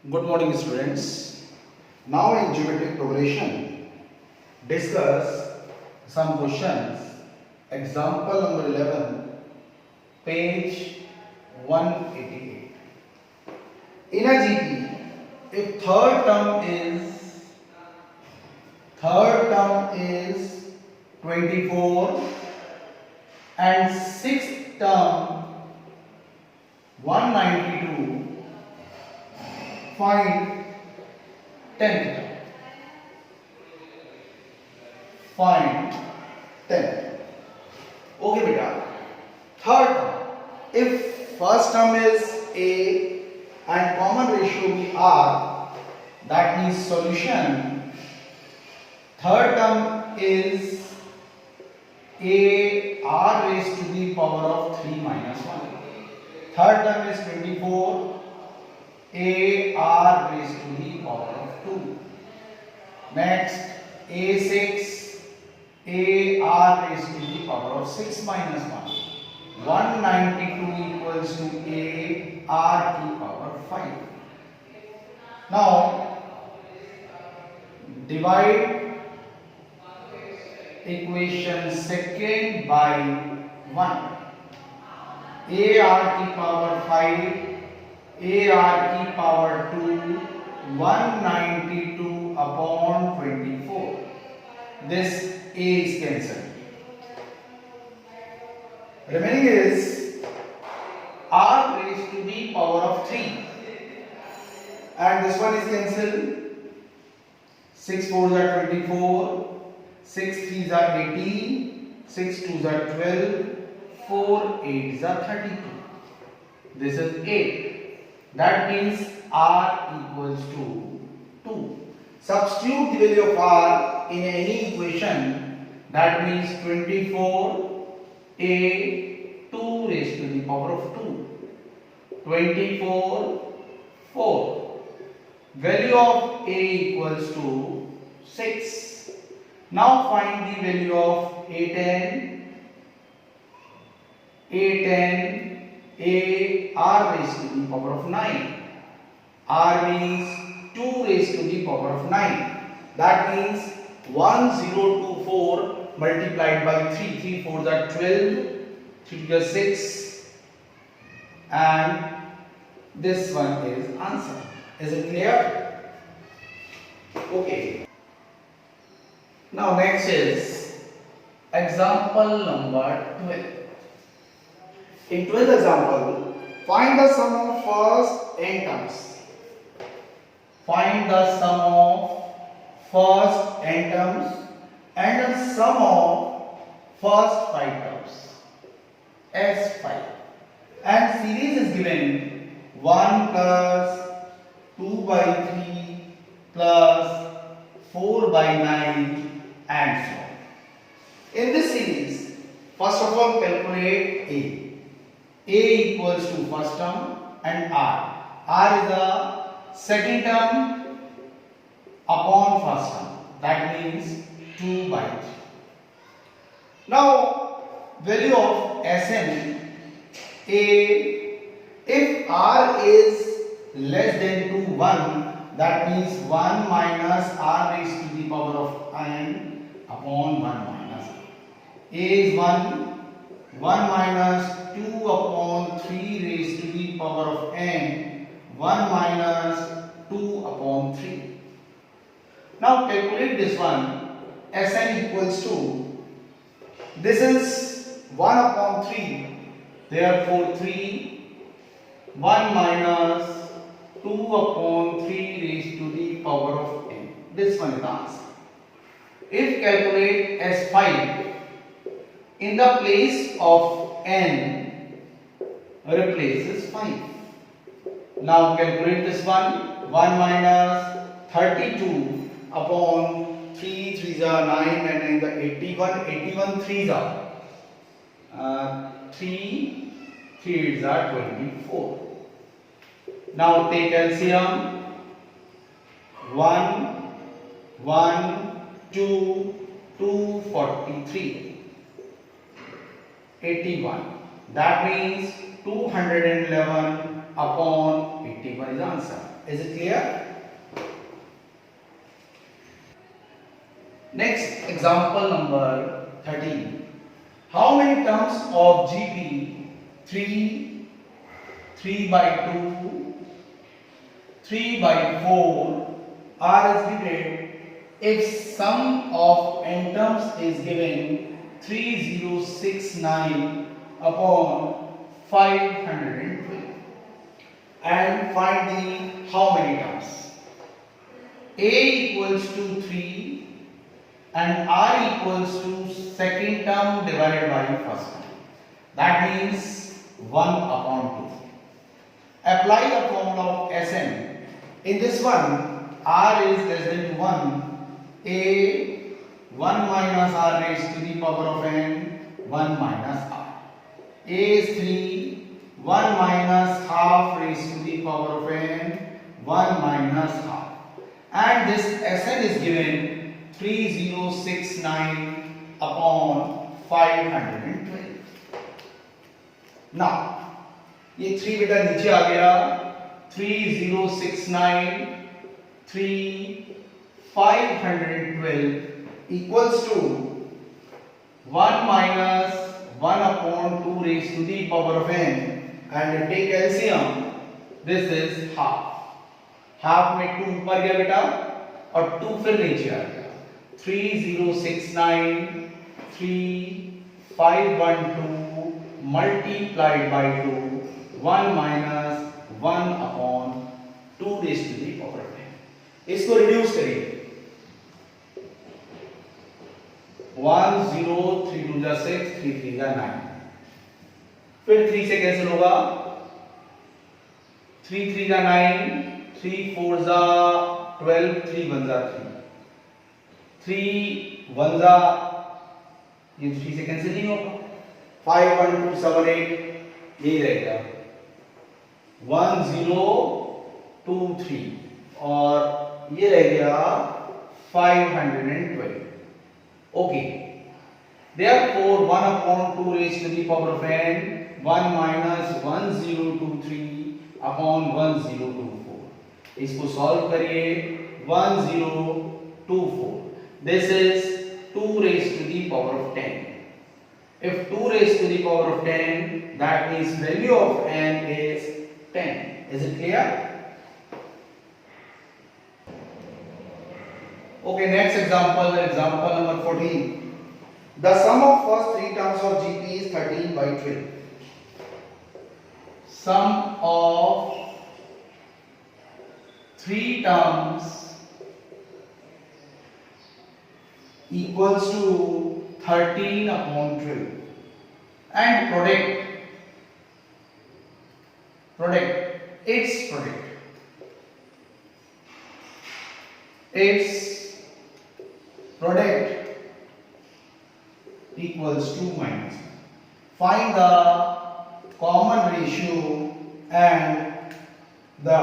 Good morning, students. Now in geometric progression, discuss some questions. Example number 11, page 188. In a GP, if third term is 24 and sixth term 192, find 10th term. Find 10th. Okay, beta. Third term. If first term is A and common ratio be R, that means solution. Third term is A R raised to the power of 3 minus 1. Third term is 24. A R raised to the power of 2. Next, A6 A R raised to the power of 6 minus 1. 192 equals to A R to the power 5. Now, divide equation second by 1. A R to the power 5 A R की power 2 192 upon 24. This A is cancelled. Remaining is R raised to the power of 3. And this one is cancelled. 6 4s are 24. 6 3s are 18. 6 2s are 12. 4 8s are 32. This is 8. That means R equals to 2. Substitute the value of R in any equation. That means 24 A 2 raised to the power of 2. 24 4. Value of A equals to 6. Now find the value of A10. A10 A R raised to the power of 9. R means 2 raised to the power of 9. That means 1024 multiplied by 3. 3 4s are 12. 3 2 are 6. And this one is answer. Is it clear? Okay. Now next is example number 12. In 12th example, find the sum of first n terms. Find the sum of first n terms and the sum of first 5 terms. S5. And series is given 1 plus 2 by 3 plus 4 by 9 and so on. In this series, first of all calculate A. A equals to first term and R. R is the second term upon first term. That means 2 by 3. Now, value of Sn A, if R is less than 2, 1, that means 1 minus R raised to the power of n upon 1 minus R. A is 1. 1 minus 2 upon 3 raised to the power of n. 1 minus 2 upon 3. Now calculate this one. Sn equals to, this is 1 upon 3. Therefore 3. 1 minus 2 upon 3 raised to the power of n. This one is the answer. If calculate S5, in the place of n, replaces 5. Now calculate this one. 1 minus 32 upon 3 3s are 9 and 9 are 81. 81 3s are 3 3s are 24. Now take LCM. 1 1 2 2 43. 81. That means 211 upon 81 is the answer. Is it clear? Next example number 13. How many terms of GP 3, 3 by 2, 3 by 4 are exhibited if sum of n terms is given 3069 upon 512, and find the how many terms. A equals to 3 and R equals to second term divided by first term. That means 1 upon 2. Apply the formula of Sn. In this one, R is less than 1. A 1 minus R raised to the power of n, 1 minus R. A is 3, 1 minus half raised to the power of n, 1 minus half. And this Sn is given 3069 upon 512. Now, ये 3 बेटा नीचे आ गया, 3069 3 512 equals to 1 minus 1 upon 2 raised to the power of n, and take LCM. This is half. Half में 2 ऊपर गया बेटा और 2 फिर नीचे आ गया. 3069 3512 multiplied by 2, 1 minus 1 upon 2 raised to the power of n. इसको रिड्यूस करिए. 1 0 3 2 जा 6 3 3 जा 9. फिर 3 से कैंसिल होगा. 3 3 जा 9, 3 4 जा 12, 3 1 जा 3, 3 1 जा, ये 3 से कैंसिल नहीं होगा. 5 1 2 7 8 यही रहेगा. 1 0 2 3 और ये रह गया 512. Okay, therefore 1 upon 2 raised to the power of n, 1 minus 1023 upon 1024. इसको सॉल्व करिए. 1024. This is 2 raised to the power of 10. If 2 raised to the power of 10, that means value of n is 10. Is it clear? Okay, next example, example number 14. The sum of first 3 terms of GP is 13 by 12. Sum of 3 terms equals to 13 upon 12, and product its product equals 2 minus. Find the common ratio and the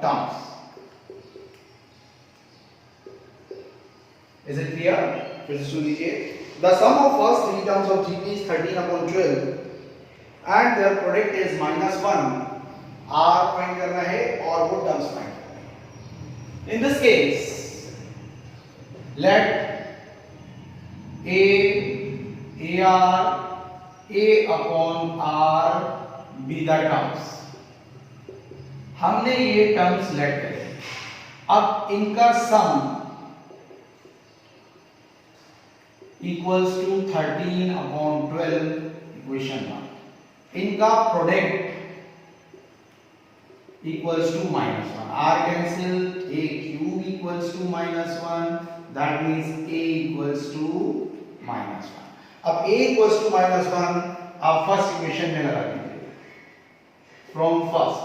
terms. Is it clear? फिर से सुन लीजिए. The sum of first 3 terms of GP is 13 upon 12 and their product is -1. R find करना है और वो terms find करना है. In this case, let A upon R be the terms. हमने ये टर्म्स लेट करे. अब इनका सम equals to 13 upon 12, equation 1. इनका product equals to -1. R cancel, A cube equals to -1. That means A equals to -1. अब A equals to -1 आप first equation में लगा दीजिए. From first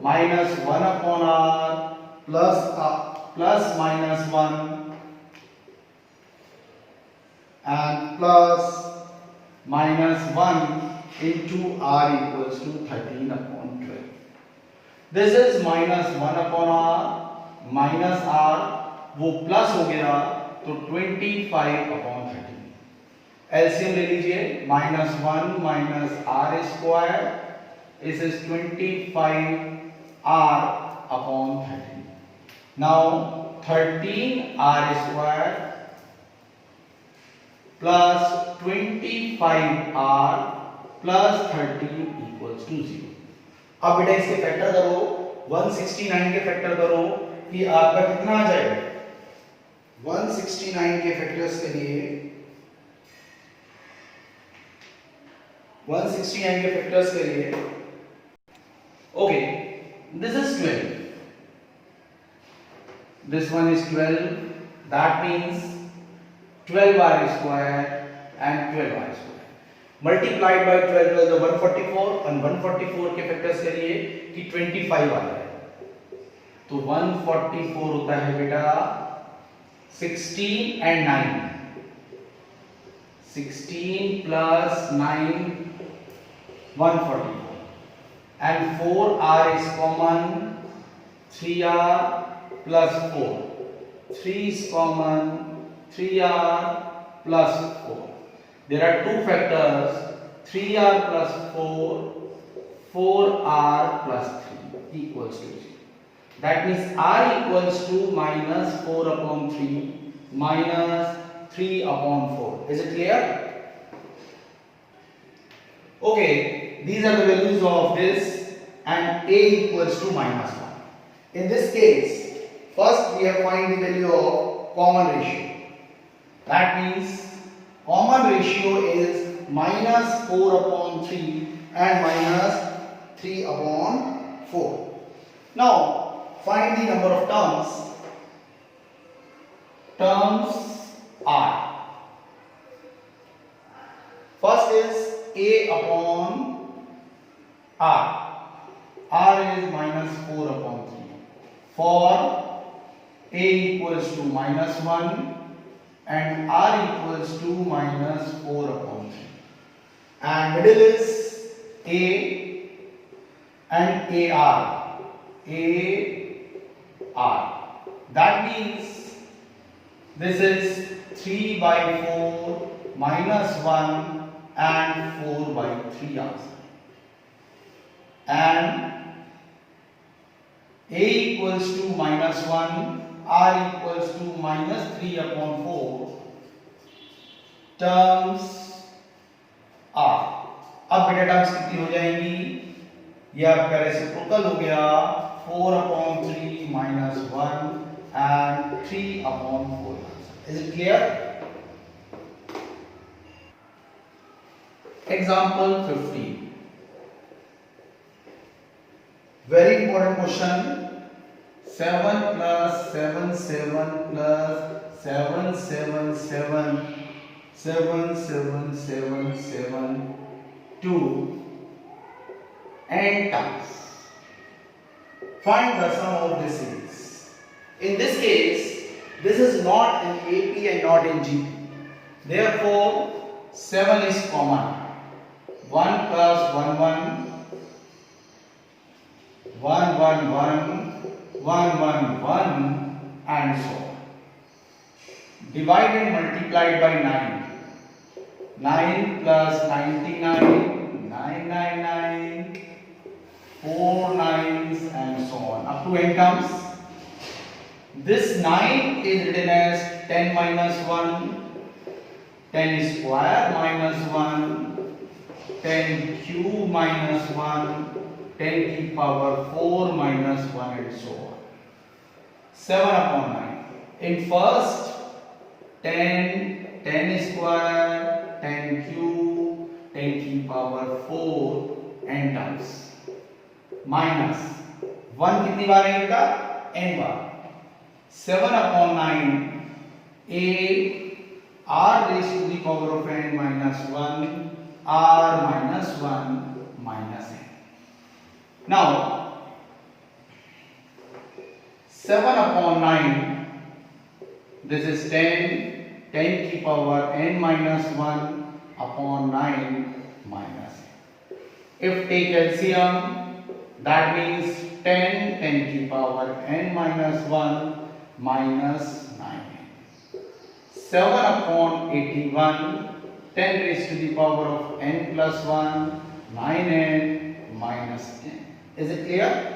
-1 upon R plus -1 and plus -1 into R equals to 13 upon 12. This is -1 upon R minus R, वो plus हो गया तो 25 upon 13. LCM ले लीजिए. -1 minus R square This is 25r upon 13. Now 13r square plus 25r plus 13 equals to 0. अब बेटा इसके factor करो, 169 के फैक्टर करो कि आपका कितना आ जाएगा। 169 के फैक्टर्स के लिए 169 के फैक्टर्स के लिए okay, this is 12, this one is 12, that means 12r square and 12r square multiplied by 12 12 तो 144 और 144 के फैक्टर्स करिए कि 25 आ रहा है तो 144 होता है बेटा 16 and 9, 16 plus 9 144 and 4r is common, 3r plus 4, 3 is common, 3r plus 4. There are two factors, 3r plus 4, 4r plus 3 equals to 0. That means r equals to minus 4 upon 3 minus 3 upon 4. Is it clear? Okay, these are the values of this and a equals to minus 1. In this case, first we have find the value of common ratio. That means common ratio is minus 4 upon 3 and minus 3 upon 4. Now find the number of terms. Terms are, first is a upon r. R is minus 4 upon 3. For a equals to minus 1 and r equals to minus 4 upon 3. And middle is a and ar. AR. That means this is 3 by 4 minus 1 and 4 by 3 also. And a equals to minus 1, r equals to minus 3 upon 4. Terms are. अब बेटा terms कितनी हो जाएंगी? ये आपका reciprocal हो गया 4 upon 3 minus 1 and 3 upon 4. Is it clear? Example 15. Very important question. 7 plus 7 7 plus 7 7 7 7 7 7 7 2 n times. Find the sum of the series. In this case, this is not in AP and not in GP. Therefore, 7 is common. 1 plus 1 1, 1 1 1, 1 1 1 and so on. Divide and multiplied by 9. 9 plus 99, 999, 4 9s and so on up to n comes. This 9 is written as 10 minus 1, 10 square minus 1, 10 cube minus 1, 10 to the power 4 minus 1 and so on. 7 upon 9. In first 10, 10 square, 10 cube, 10 to the power 4 n times. Minus 1 कितनी बार है बेटा? n bar. 7 upon 9 a r raised to the power of n minus 1 r minus 1 minus n. Now 7 upon 9, this is 10, 10 to the power n minus 1 upon 9 minus n. If take LCM, that means 10, 10 to the power n minus 1 minus 9n. 7 upon 81, 10 raised to the power of n plus 1, 9n minus 10. Is it clear?